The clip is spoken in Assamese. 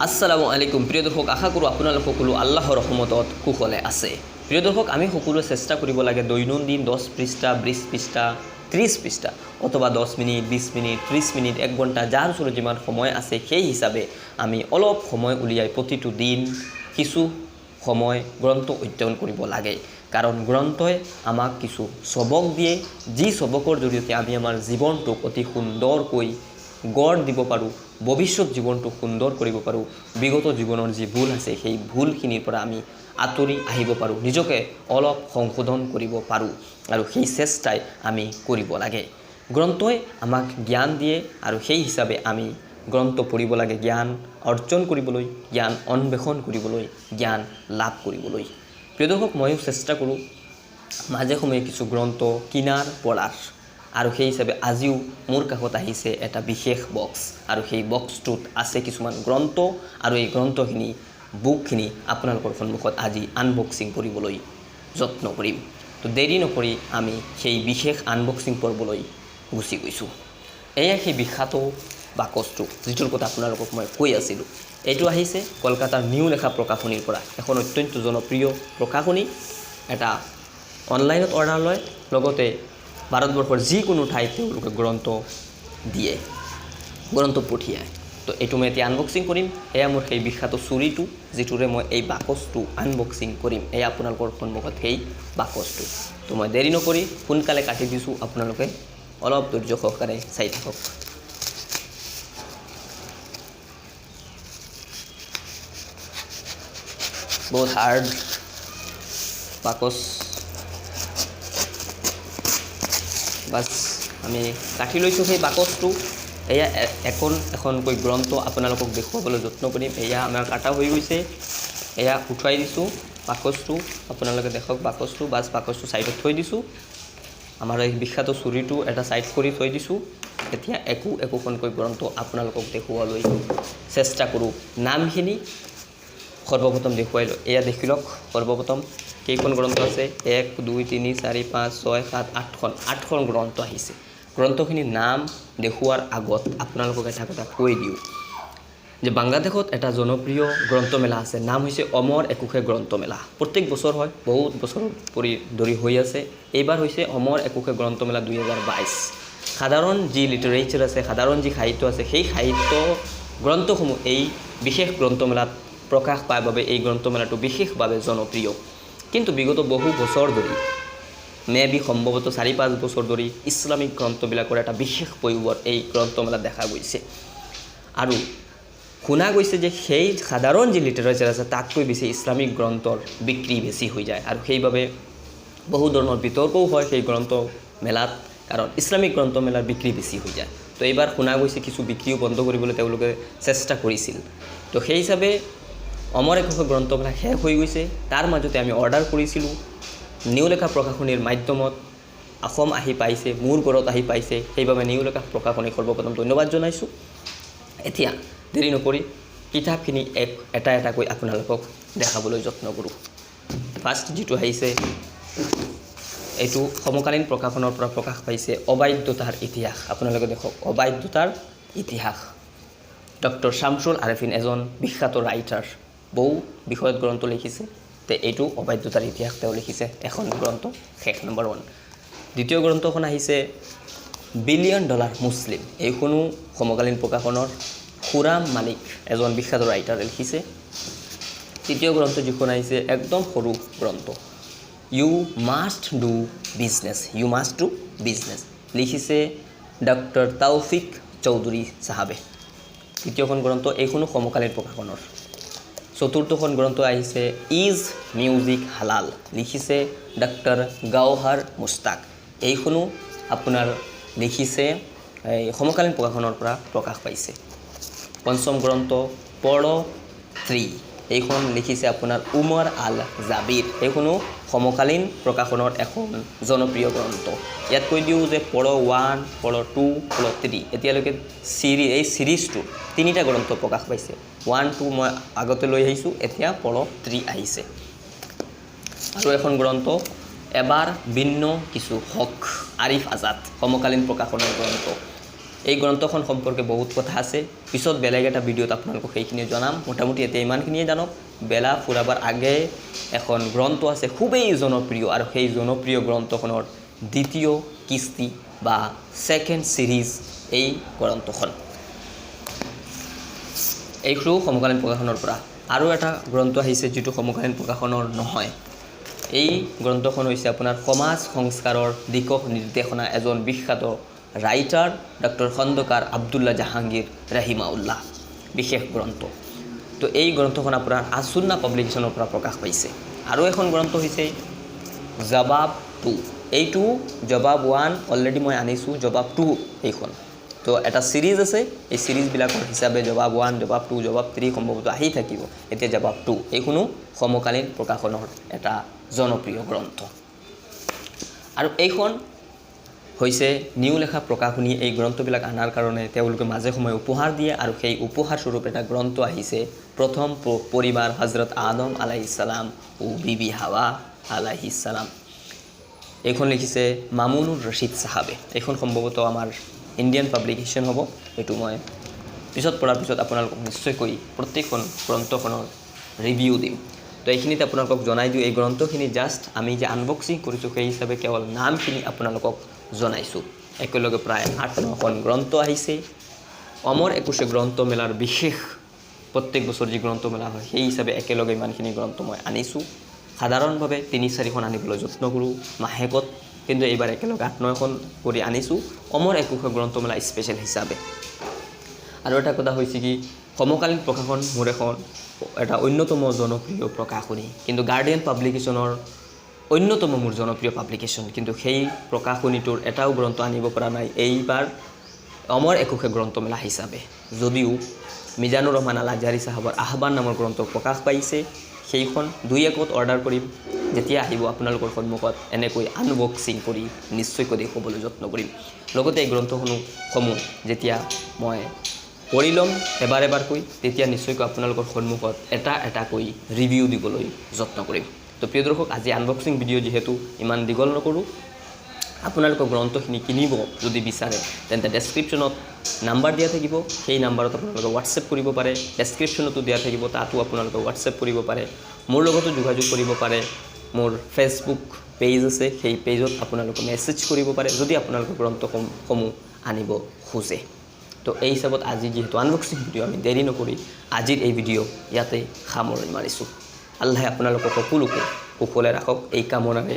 আসসালামু আলাইকুম প্ৰিয় দৰ্শক, আশা কৰোঁ আপোনালোক সকলো আল্লাহৰ ৰহমতত কুশলে আছে। প্ৰিয় দৰ্শক, আমি সকলোৱে চেষ্টা কৰিব লাগে দৈনন্দিন 10 পৃষ্ঠা 20 পৃষ্ঠা 30 পৃষ্ঠা অথবা 10 মিনিট 20 মিনিট 30 মিনিট 1 ঘণ্টা যাৰ ওচৰত যিমান সময় আছে সেই হিচাপে আমি অলপ সময় উলিয়াই প্ৰতিটো দিন কিছু সময় গ্ৰন্থ অধ্যয়ন কৰিব লাগে। কাৰণ গ্ৰন্থই আমাক কিছু সবক দিয়ে, যি সবকৰ জৰিয়তে আমি আমাৰ জীৱনটোক অতি সুন্দৰকৈ গঢ় দিব পাৰোঁ, ভৱিষ্যত জীৱনটো সুন্দৰ কৰিব পাৰোঁ। বিগত জীৱনৰ যি ভুল আছে সেই ভুলখিনিৰ পৰা আমি আঁতৰি আহিব পাৰোঁ, নিজকে অলপ সংশোধন কৰিব পাৰোঁ, আৰু সেই চেষ্টাই আমি কৰিব লাগে। গ্ৰন্থই আমাক জ্ঞান দিয়ে আৰু সেই হিচাপে আমি গ্ৰন্থ পঢ়িব লাগে জ্ঞান অৰ্জন কৰিবলৈ, জ্ঞান অন্বেষণ কৰিবলৈ, জ্ঞান লাভ কৰিবলৈ। প্ৰিয় দৰ্শক, ময়ো চেষ্টা কৰোঁ মাজে সময়ে কিছু গ্ৰন্থ কিনাৰ পঢ়াৰ, আৰু সেই হিচাপে আজিও মোৰ কাষত আহিছে এটা বিশেষ বক্স, আৰু সেই বক্সটোত আছে কিছুমান গ্ৰন্থ, আৰু এই গ্ৰন্থখিনি বুকখিনি আপোনালোকৰ সন্মুখত আজি আনবক্সিং কৰিবলৈ যত্ন কৰিম। তো দেৰি নকৰি আমি সেই বিশেষ আনবক্সিং পৰ্বলৈ গুচি গৈছোঁ। এয়া সেই বিখ্যাত বাকচটো যিটোৰ কথা আপোনালোকক মই কৈ আছিলোঁ। এইটো আহিছে কলকাতাৰ নিউ লেখা প্ৰকাশনীৰ পৰা, এখন অত্যন্ত জনপ্ৰিয় প্ৰকাশনী। এটা অনলাইনত অৰ্ডাৰ লয়, লগতে ভাৰতবৰ্ষৰ যিকোনো ঠাইত তেওঁলোকে গ্ৰন্থ দিয়ে, গ্ৰন্থ পঠিয়ায়। তো এইটো মই এতিয়া আনবক্সিং কৰিম। এয়া মোৰ সেই বিখ্যাত চুৰিটো, যিটোৰে মই এই বাকচটো আনবক্সিং কৰিম। এয়া আপোনালোকৰ সন্মুখত সেই বাকচটো। তো মই দেৰি নকৰি সোনকালে কাটি দিছোঁ, আপোনালোকে অলপ ধৈৰ্য সহকাৰে চাই থাকক। বহুত হাৰ্ড বাকচ, বাছ আমি কাটি লৈছোঁ সেই বাকচটো। এয়া এখনকৈ গ্ৰন্থ আপোনালোকক দেখুৱাবলৈ যত্ন কৰিম। এয়া আমাৰ কাটা হৈ গৈছে, এয়া উঠুৱাই দিছোঁ বাকচটো, আপোনালোকে দেখক বাকচটো। বাছ বাকচটো ছাইডত থৈ দিছোঁ, আমাৰ এই বিখ্যাত চুৰিটো এটা ছাইড কৰি থৈ দিছোঁ। এতিয়া একোখনকৈ গ্ৰন্থ আপোনালোকক দেখুৱাবলৈ চেষ্টা কৰোঁ। নামখিনি সৰ্বপ্ৰথম দেখুৱাই লওঁ। এয়া দেখি লওক, সৰ্বপ্ৰথম কেইখন গ্ৰন্থ আছে? 1 2 3 4 5 6 7 8খন গ্ৰন্থ আহিছে। গ্ৰন্থখিনিৰ নাম দেখুওৱাৰ আগত আপোনালোকক এটা কথা কৈ দিওঁ যে বাংলাদেশত এটা জনপ্ৰিয় গ্ৰন্থমেলা আছে, নাম হৈছে অমৰ একুশে গ্ৰন্থমেলা। প্ৰত্যেক বছৰ হয়, বহুত বছৰ ধৰি হৈ আছে। এইবাৰ হৈছে অমৰ একুশে গ্ৰন্থমেলা 2022। সাধাৰণ যি লিটাৰেচাৰ আছে, সাধাৰণ যি সাহিত্য আছে, সেই সাহিত্য গ্ৰন্থসমূহ এই বিশেষ গ্ৰন্থমেলাত প্ৰকাশ পায় বাবে এই গ্ৰন্থমেলাটো বিশেষভাৱে জনপ্ৰিয়। কিন্তু বিগত বহু বছৰ ধৰি, সম্ভৱতঃ 4-5 বছৰ ধৰি ইছলামিক গ্ৰন্থবিলাকৰ এটা বিশেষ পয়োভৰ এই গ্ৰন্থমেলাত দেখা গৈছে, আৰু শুনা গৈছে যে সেই সাধাৰণ যি লিটাৰেচাৰ আছে তাতকৈ বেছি ইছলামিক গ্ৰন্থৰ বিক্ৰী বেছি হৈ যায়, আৰু সেইবাবে বহু ধৰণৰ বিতৰ্কও হয় সেই গ্ৰন্থমেলাত, কাৰণ ইছলামিক গ্ৰন্থমেলাৰ বিক্ৰী বেছি হৈ যায়। তো এইবাৰ শুনা গৈছে কিছু বিক্ৰীও বন্ধ কৰিবলৈ তেওঁলোকে চেষ্টা কৰিছিল। তো সেই হিচাপে অমৰ একুশে গ্ৰন্থমেলা শেষ হৈ গৈছে। তাৰ মাজতে আমি অৰ্ডাৰ কৰিছিলোঁ, নিউ লেখা প্ৰকাশনীৰ মাধ্যমত অসম আহি পাইছে, মোৰ ঘৰত আহি পাইছে। সেইবাবে নিউ লেখা প্ৰকাশনীক সৰ্বপ্ৰথম ধন্যবাদ জনাইছোঁ। এতিয়া দেৰি নকৰি কিতাপখিনি এটা এটাকৈ আপোনালোকক দেখাবলৈ যত্ন কৰোঁ। ফাৰ্ষ্ট যিটো আহিছে, এইটো সমকালীন প্ৰকাশনৰ পৰা প্ৰকাশ পাইছে, অবাধ্যতাৰ ইতিহাস। আপোনালোকে দেখক, অবাধ্যতাৰ ইতিহাস। ডক্টৰ শামছুল আৰেফিন এজন বিখ্যাত ৰাইটাৰ, বহু বিষয়ত গ্ৰন্থ লিখিছে। তে এইটো অবাধ্যতাৰ ইতিহাস তেওঁ লিখিছে, এখন গ্ৰন্থ শেষ, নম্বৰ 1। দ্বিতীয় গ্ৰন্থখন আহিছে $1 বিলিয়ন মুছলিম। এইখনো সমকালীন প্ৰকাশনৰ, খুৰাম মালিক এজন বিখ্যাত ৰাইটাৰে লিখিছে। তৃতীয় গ্ৰন্থ যিখন আহিছে একদম সৰু গ্ৰন্থ, ইউ মাষ্ট ডু বিজনেছ, লিখিছে ডক্টৰ তৌফিক চৌধুৰী চাহাবে। তৃতীয়খন গ্ৰন্থ, এইখনো সমকালীন প্ৰকাশনৰ। চতুৰ্থখন গ্ৰন্থ আহিছে ইজ মিউজিক হালাল, লিখিছে ডক্টৰ গৌহৰ মুস্তাক। এইখনো আপোনাৰ লিখিছে সমকালীন প্ৰকাশনৰ পৰা প্ৰকাশ পাইছে। পঞ্চম গ্ৰন্থ পঢ় 3, এইখন লিখিছে আপোনাৰ উমৰ আল জাবিৰ। এইখনো সমকালীন প্ৰকাশনৰ এখন জনপ্ৰিয় গ্ৰন্থ। ইয়াত কৈ দিওঁ যে পঢ় 1, পঢ় 2, পঢ় 3, এতিয়ালৈকে এই ছিৰিজটো 3টা গ্ৰন্থ প্ৰকাশ পাইছে। 1, 2 মই আগতে লৈ আহিছোঁ, এতিয়া পঢ় 3 আহিছে। আৰু এখন গ্ৰন্থ এবাৰ ভিন্ন কিছু হক, আৰিফ আজাদ, সমকালীন প্ৰকাশনৰ গ্ৰন্থ। এই গ্ৰন্থখন সম্পৰ্কে বহুত কথা আছে পিছত বেলেগ এটা ভিডিঅ'ত আপোনালোকক সেইখিনি জনাম মোটামুটি এতিয়া ইমানখিনিয়ে জানক বেলা ফুৰাবৰ আগে এখন গ্ৰন্থ আছে খুবেই জনপ্ৰিয় আৰু সেই জনপ্ৰিয় গ্ৰন্থখনৰ দ্বিতীয় কিস্তি বা সেকেন্ড সিৰিজ এই গ্ৰন্থখন এইটো সমকালীন প্ৰকাশনৰ পৰা আৰু এটা গ্ৰন্থ আহিছে যেটো সমকালীন প্ৰকাশনৰ নহয় এই গ্ৰন্থখন হৈছে আপোনাৰ সমাজ সংস্কাৰৰ দিশক নিৰ্দেশনা এজন বিখ্যাত ৰাইটাৰ ডক্টৰ খন্দকাৰ আব্দুল্লাহ জাহাঙ্গীৰ ৰাহিমাউল্লাহ বিশেষ গ্ৰন্থ তো এই গ্ৰন্থখন আপোনাৰ আসুন্না পাব্লিকেশ্যনৰ পৰা প্ৰকাশ পাইছে আৰু এখন গ্ৰন্থ হৈছে জবাব 2 এইটো জবাব 1 অলৰেডি মই আনিছো জবাব 2 এইখন তো এটা সিৰিজ আছে এই সিৰিজবিলাকৰ হিচাপে জবাব 1 জবাব 2 জবাব 3 সম্ভৱত আহি থাকিব এতিয়া জবাব 2 এইখনো সমকালীন প্ৰকাশনৰ এটা জনপ্ৰিয় গ্ৰন্থ আৰু এইখন হৈছে নিউ লেখা প্ৰকাশনী এই গ্ৰন্থবিলাক আনাৰ কাৰণে তেওঁলোকে মাজে সময়ে উপহাৰ দিয়ে আৰু সেই উপহাৰ স্বৰূপ এটা গ্ৰন্থ আহিছে প্ৰথম পৰিবাৰ হযৰত আদম আলাইহিস সালাম ও বিবি হাৱা আলাইহিস সালাম এইখন লিখিছে মামুনুৰ ৰশিদ সাহাবে এইখন সম্ভৱত আমাৰ ইণ্ডিয়ান পাব্লিকেশ্যন হ'ব এটো মই পিছত পঢ়াৰ পিছত আপোনালোকক নিশ্চয়কৈ প্ৰত্যেকখন গ্ৰন্থখনৰ ৰিভিউ দিম তো এইখিনিতে আপোনালোকক জনাই দিও এই গ্ৰন্থখিনি জাস্ট আমি যে আনবক্সিং কৰিছো সেই হিচাপে কেৱল নামখিনি আপোনালোকক জনাইছো একেলগে প্ৰায় 8-9খন গ্ৰন্থ আহিছে অমৰ 21 গ্ৰন্থ মেলাৰ বিশেষ প্ৰত্যেক বছৰ যি গ্ৰন্থ মেলা হয় সেই হিচাপে একেলগে ইমানখিনি গ্ৰন্থ মই আনিছো সাধাৰণভাৱে 3-4খন আনিবলৈ যত্ন কৰো মাহেকত কিন্তু এইবাৰ একেলগে 8-9খন কৰি আনিছো অমৰ 21 গ্ৰন্থ মেলা স্পেশাল হিচাপে আৰু এটা কথা হৈছে কি সমকালীন প্ৰকাশন মোৰ এখন এটা অন্যতম জনপ্ৰিয় প্ৰকাশনী কিন্তু গাৰ্ডিয়ান পাব্লিকেশ্যনৰ অন্যতম মোৰ জনপ্ৰিয় পাব্লিকেশ্যন কিন্তু সেই প্ৰকাশনীটোৰ এটাও গ্ৰন্থ আনিব পৰা নাই এইবাৰ অমৰ 21 গ্ৰন্থ মেলা হিচাপে যদিও মিজানুৰ ৰহমান আল আজহাৰী সাহাবৰ আহ্বান নামৰ গ্ৰন্থ প্ৰকাশ পাইছে সেইখন 2-1ত অৰ্ডাৰ কৰিম যেতিয়া আহিব আপোনালোকৰ সন্মুখত এনেকৈ আনবক্সিং কৰি নিশ্চয়কৈ দেখুৱাবলৈ যত্ন কৰিম লগতে এই গ্ৰন্থসমূহ যেতিয়া মই পঢ়ি ল'ম এবাৰ তেতিয়া নিশ্চয়কৈ আপোনালোকৰ সন্মুখত এটা ৰিভিউ দিবলৈ যত্ন কৰিম তো প্ৰিয় দৰ্শক আজি আনবক্সিং ভিডিঅ' যেহেতু ইমান দীঘল নকৰো আপোনালোকৰ গ্ৰন্থখিনি কিনিব যদি বিচাৰে তেন্তে ডেসক্ৰিপচনত নাম্বাৰ দিয়া থাকিব সেই নাম্বাৰত আপোনালোকে হোৱাটছএপ কৰিব পাৰে ডেসক্ৰিপচনতো দিয়া থাকিব তাতো আপোনালোকে হোৱাটছএপ কৰিব পাৰে মোৰ লগতো যোগাযোগ কৰিব পাৰে মোৰ ফেসবুক পেজ আছে সেই পেজত আপোনালোকে মেছেজ কৰিব পাৰে যদি আপোনালোকৰ গ্ৰন্থসমূহ আনিব খোজে তো এই হিচাপত আজি যেহেতু আনবক্সিং ভিডিঅ' আমি দেৰি নকৰি আজিৰ এই ভিডিঅ' ইয়াতে সামৰণি মাৰিছোঁ আল্লাহে আপোনালোকক সকলোকে কুশলে ৰাখক এই কামনাৰে